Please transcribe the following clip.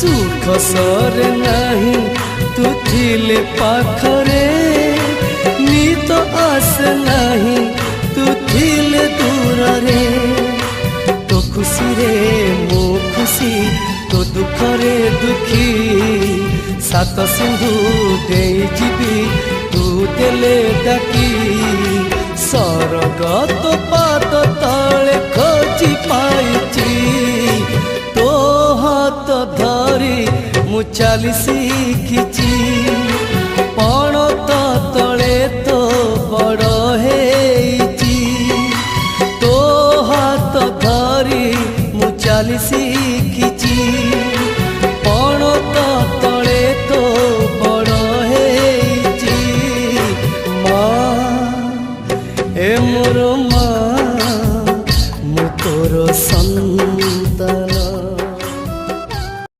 सुख सर नहीं तू थिले पाखरे नीत आस नहीं तू थिले दूर रे तो खुशी रे मो खुशी तो दुख रे दुखी सात सिंधु दे जीवी तू देले डाकी सरग तो पाद तले खोजी पाइची तो हाथ धरी मु चली शिखिची पण तो तले तो बड़ हेची तो हाथ धरी मु चली शिखिची पण तो तले तो बड़ हेची माँ ए मोर माँ मु तोर संतान।